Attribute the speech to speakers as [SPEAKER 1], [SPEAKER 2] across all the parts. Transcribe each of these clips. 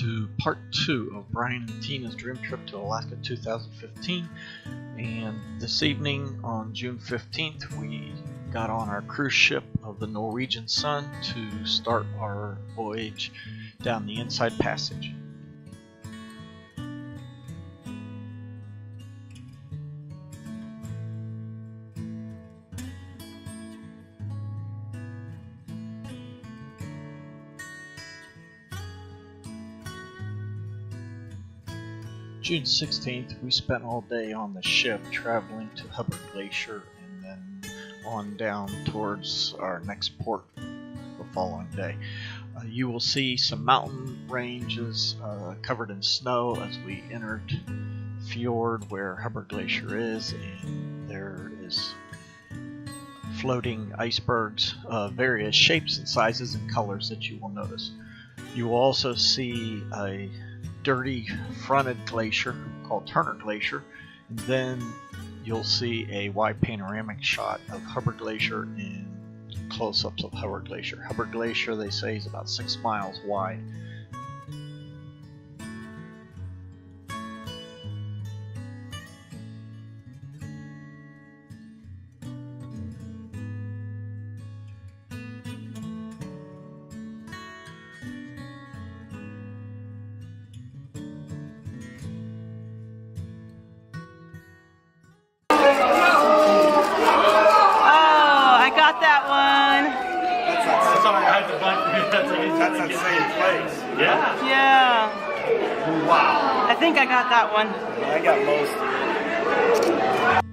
[SPEAKER 1] to part 2 of Brian and Tina's dream trip to Alaska 2015. And this evening on June 15th, we got on our cruise ship of the Norwegian Sun to start our voyage down the Inside Passage. June 16th, we spent all day on the ship traveling to Hubbard Glacier and then on down towards our next port the following day. You will see some mountain ranges covered in snow as we entered the fjord where Hubbard Glacier is, and there is floating icebergs of various shapes and sizes and colors that you will notice. You will also see a dirty fronted glacier called Turner Glacier, and then you'll see a wide panoramic shot of Hubbard Glacier and close-ups of Hubbard Glacier. Hubbard Glacier, they say, is about 6 miles wide.
[SPEAKER 2] That one.
[SPEAKER 3] That's that same place.
[SPEAKER 2] Yeah. Yeah.
[SPEAKER 3] Wow.
[SPEAKER 2] I think I got that one.
[SPEAKER 3] I got most of
[SPEAKER 1] it.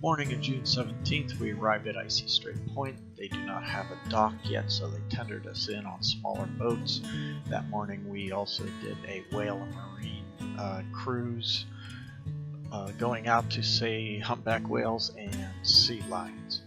[SPEAKER 1] Morning of June 17th, we arrived at Icy Strait Point. They do not have a dock yet, so they tendered us in on smaller boats. That morning we also did a whale and marine cruise, going out to see humpback whales and sea lions.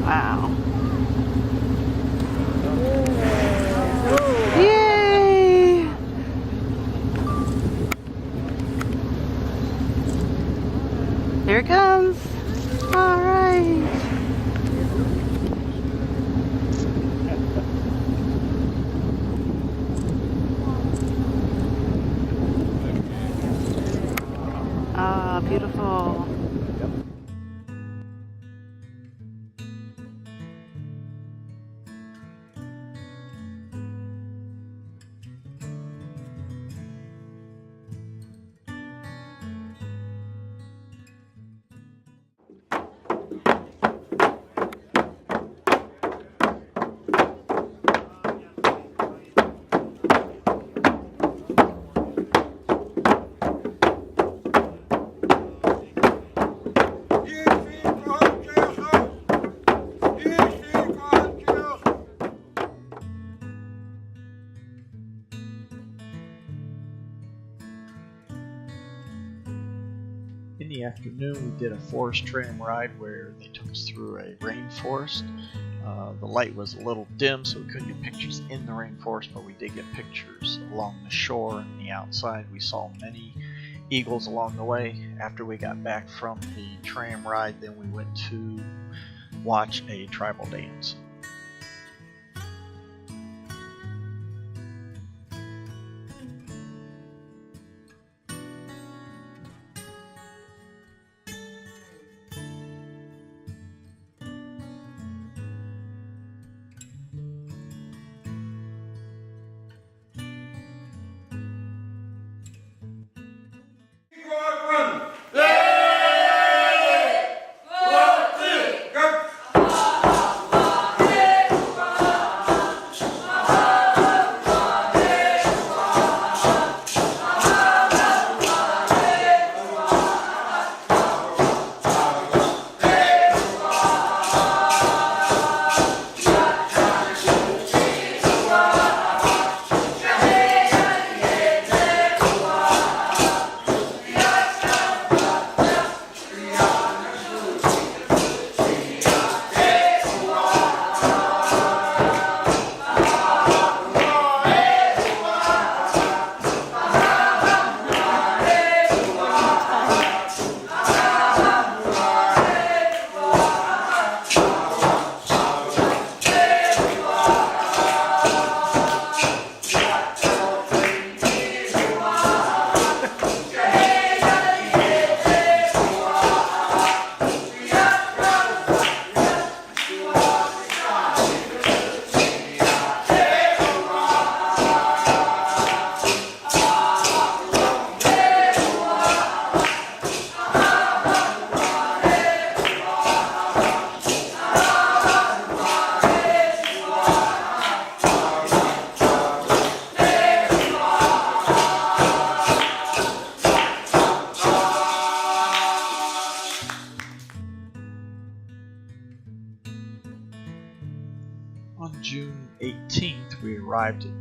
[SPEAKER 2] Wow. Yay! Here it comes. All right. Ah, beautiful.
[SPEAKER 1] In the afternoon, we did a forest tram ride where they took us through a rainforest. The light was a little dim, so we couldn't get pictures in the rainforest, but we did get pictures along the shore and the outside. We saw many eagles along the way. After we got back from the tram ride, then we went to watch a tribal dance.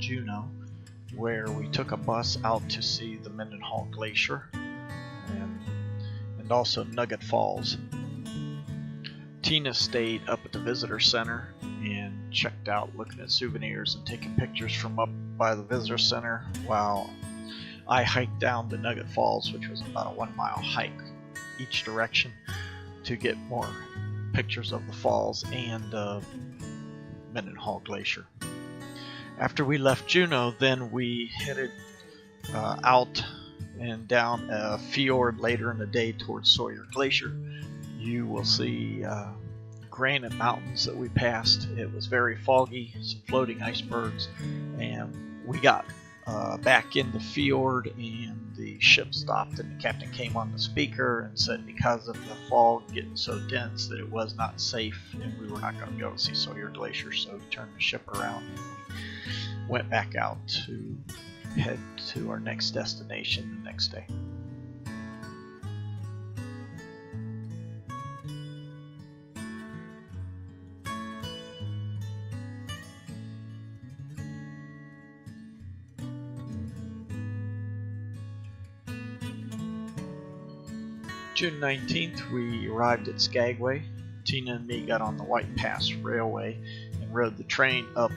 [SPEAKER 1] Juneau, where we took a bus out to see the Nugget Glacier and also Nugget Falls. Tina stayed up at the visitor center and checked out, looking at souvenirs and taking pictures from up by the visitor center, while I hiked down to Nugget Falls, which was about a 1 mile hike each direction, to get more pictures of the falls and Nugget Glacier. After we left Juneau, then we headed out and down a fjord later in the day towards Sawyer Glacier. You will see granite mountains that we passed. It was very foggy, some floating icebergs, and we got back in the fjord, and the ship stopped, and the captain came on the speaker and said because of the fog getting so dense that it was not safe and we were not going to be able to see Sawyer Glacier, so we turned the ship around and we went back out to head to our next destination the next day. June 19th, we arrived at Skagway. Tina and me got on the White Pass Railway and rode the train up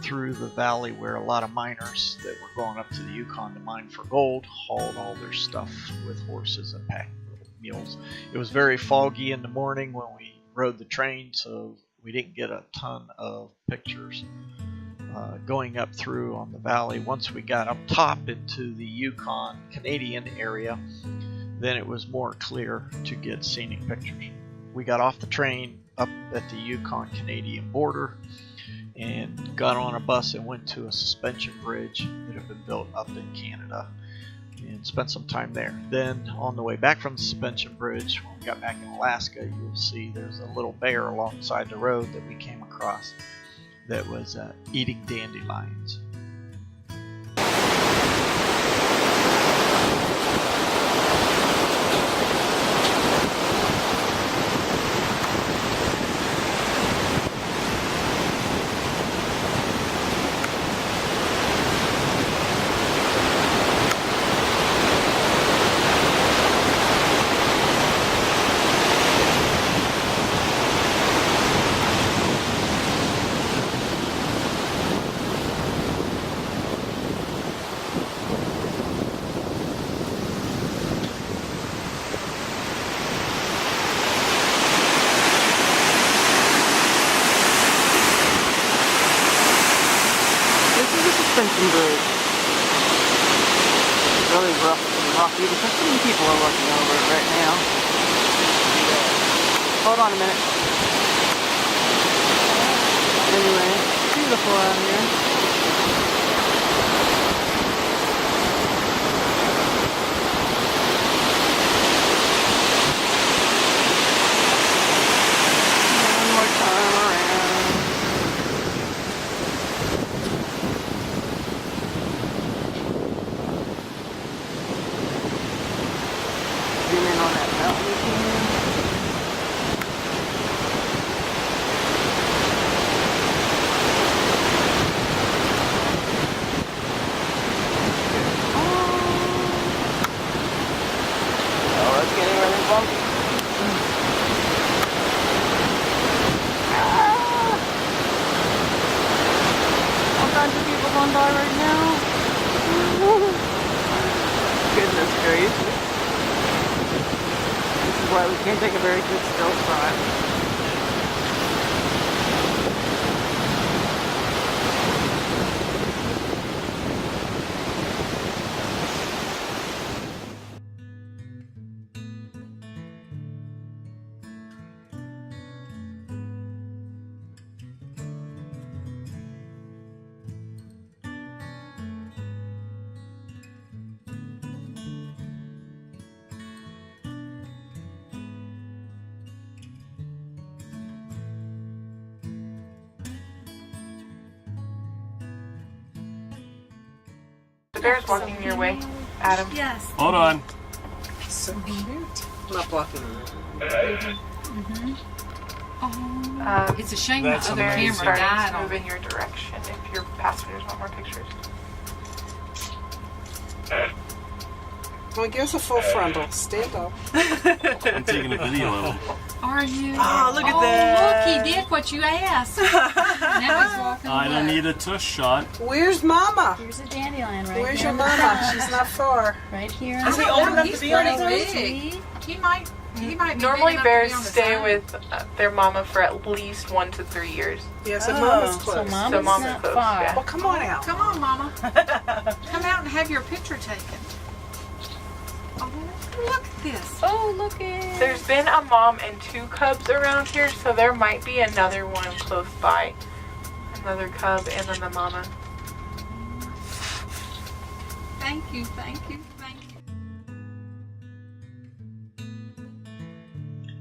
[SPEAKER 1] through the valley where a lot of miners that were going up to the Yukon to mine for gold hauled all their stuff with horses and pack mules. It was very foggy in the morning when we rode the train, so we didn't get a ton of pictures going up through on the valley. Once we got up top into the Yukon Canadian area, then it was more clear to get scenic pictures. We got off the train up at the Yukon Canadian border and got on a bus and went to a suspension bridge that had been built up in Canada and spent some time there. Then on the way back from the suspension bridge, when we got back in Alaska, you'll see there's a little bear alongside the road that we came across that was eating dandelions.
[SPEAKER 2] Suspension bridge. It's really rough and rocky. The custom people are looking over it right now. Hold on a minute. Anyway, beautiful out here. One more time around. Zoom in on that mountain again. Oh, it's getting really bumpy. All kinds of people going by right now. Goodness gracious. This is why we can't take a very good still shot. The bear's walking your way, Adam.
[SPEAKER 4] Yes.
[SPEAKER 3] Hold on.
[SPEAKER 4] So cute.
[SPEAKER 2] I'm not blocking you.
[SPEAKER 4] Oh, it's a shame the
[SPEAKER 3] That's
[SPEAKER 4] other
[SPEAKER 3] amazing.
[SPEAKER 4] camera
[SPEAKER 5] Starting
[SPEAKER 4] died
[SPEAKER 5] to
[SPEAKER 4] on
[SPEAKER 5] move in
[SPEAKER 4] me.
[SPEAKER 5] your direction if your passengers want more pictures.
[SPEAKER 6] Well, give us a full frontal. Stand up.
[SPEAKER 7] I'm taking a video of him.
[SPEAKER 4] Are you?
[SPEAKER 2] Oh, look at
[SPEAKER 4] Oh,
[SPEAKER 2] that.
[SPEAKER 4] look, he did what you asked. Now he's walking
[SPEAKER 7] I don't
[SPEAKER 4] away.
[SPEAKER 7] need a tush shot.
[SPEAKER 6] Where's Mama?
[SPEAKER 8] Here's a dandelion right
[SPEAKER 6] Where's
[SPEAKER 8] here.
[SPEAKER 6] your Mama? She's not far.
[SPEAKER 8] Right here.
[SPEAKER 2] Is he old enough
[SPEAKER 4] He's
[SPEAKER 2] to be on
[SPEAKER 4] pretty
[SPEAKER 2] his
[SPEAKER 4] big.
[SPEAKER 2] own?
[SPEAKER 4] He might be
[SPEAKER 5] Normally
[SPEAKER 4] big enough to
[SPEAKER 5] bears
[SPEAKER 4] be on the
[SPEAKER 5] stay
[SPEAKER 4] side.
[SPEAKER 5] with their mama for at least 1 to 3 years.
[SPEAKER 6] Yeah, so
[SPEAKER 2] Oh,
[SPEAKER 6] Mama's
[SPEAKER 8] So
[SPEAKER 6] close.
[SPEAKER 8] Mama's
[SPEAKER 5] Mama's
[SPEAKER 8] not
[SPEAKER 5] close,
[SPEAKER 8] far.
[SPEAKER 5] yeah.
[SPEAKER 6] Well, come on out.
[SPEAKER 4] Come on, Mama. Come out and have your picture taken. Oh, look at this.
[SPEAKER 8] Oh, look at.
[SPEAKER 5] There's been a mom and 2 cubs around here, so there might be another one close by. Another cub and then the mama.
[SPEAKER 4] Thank you, thank you, thank you.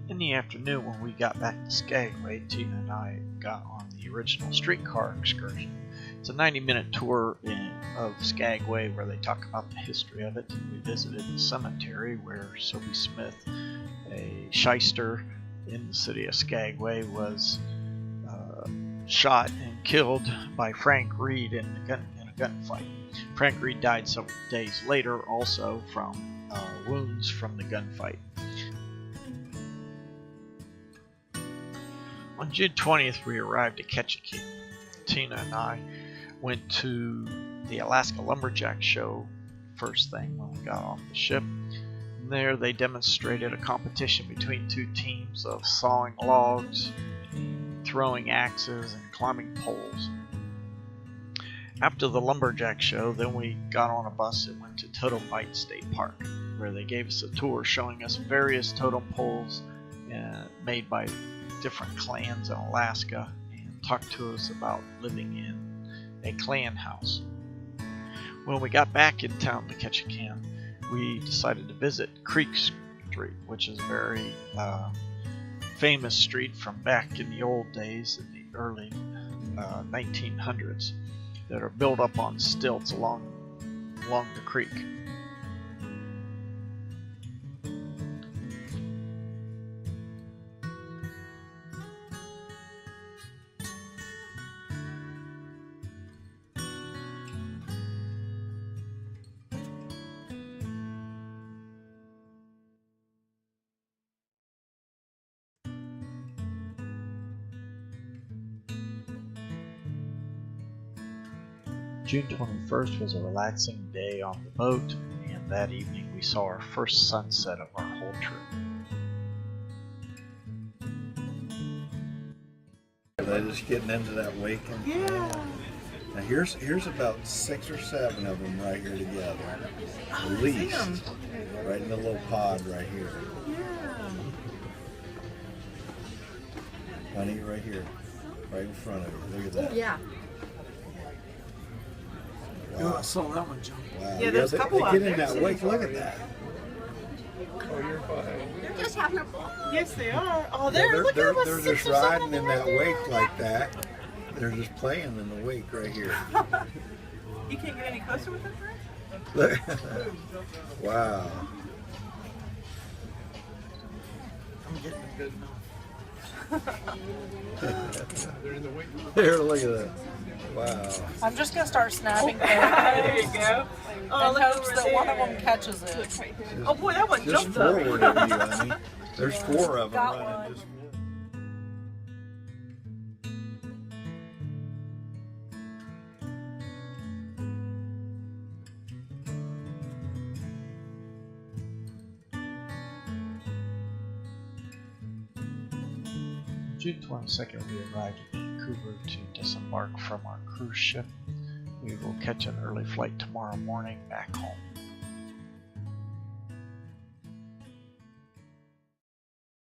[SPEAKER 1] In the afternoon, when we got back to Skagway, Tina and I got on the original Streetcar Excursion. It's a 90-minute tour of Skagway where they talk about the history of it. We visited the cemetery where Sophie Smith, a shyster in the city of Skagway, was shot and killed by Frank Reed in a gunfight. Frank Reed died several days later, also from wounds from the gunfight. On June 20th, we arrived at Ketchikan. Tina and I went to the Alaska Lumberjack Show first thing when we got off the ship. And there they demonstrated a competition between 2 teams of sawing logs, throwing axes, and climbing poles. After the Lumberjack Show, then we got on a bus and went to Totem Bite State Park, where they gave us a tour showing us various totem poles made by different clans in Alaska, and talked to us about living in a clan house. When we got back in town to Ketchikan, we decided to visit Creek Street, which is a very famous street from back in the old days, in the early 1900s, that are built up on stilts along the creek. June 21st was a relaxing day on the boat, and that evening we saw our first sunset of our whole trip.
[SPEAKER 9] They're just getting into that wake.
[SPEAKER 2] Yeah.
[SPEAKER 9] Now here's about 6 or 7 of them right here together, at least, right in the little pod right here.
[SPEAKER 2] Yeah.
[SPEAKER 9] Honey, right here, right in front of you. Look at that.
[SPEAKER 8] Yeah.
[SPEAKER 9] Wow.
[SPEAKER 6] I saw that one, John.
[SPEAKER 9] Wow.
[SPEAKER 2] Yeah, there's a couple
[SPEAKER 9] they
[SPEAKER 2] out
[SPEAKER 9] get
[SPEAKER 2] there,
[SPEAKER 9] in that
[SPEAKER 2] too.
[SPEAKER 9] wake. Look at that.
[SPEAKER 2] They're just having a ball. Yes, they are. Oh, they're look
[SPEAKER 9] they're
[SPEAKER 2] at us.
[SPEAKER 9] just
[SPEAKER 2] 6 or 7
[SPEAKER 9] riding
[SPEAKER 2] of
[SPEAKER 9] in
[SPEAKER 2] them
[SPEAKER 9] that
[SPEAKER 2] right there.
[SPEAKER 9] wake like that. They're just playing in the wake right here.
[SPEAKER 2] You can't get any closer with them, right?
[SPEAKER 9] Look. Wow.
[SPEAKER 6] I'm getting a good enough.
[SPEAKER 9] Here, look at that. Wow.
[SPEAKER 10] I'm just gonna start snapping
[SPEAKER 2] There you go. Oh,
[SPEAKER 10] and
[SPEAKER 2] look
[SPEAKER 10] hopes
[SPEAKER 2] over
[SPEAKER 10] that
[SPEAKER 2] there.
[SPEAKER 10] one of them catches it.
[SPEAKER 2] Oh boy, that one
[SPEAKER 9] Just
[SPEAKER 2] jumped up.
[SPEAKER 9] forward of you, honey. There's 4 of them
[SPEAKER 10] Got
[SPEAKER 9] running.
[SPEAKER 10] one.
[SPEAKER 9] Just
[SPEAKER 1] June 22nd, we arrived in Vancouver to disembark from our cruise ship. We will catch an early flight tomorrow morning back home.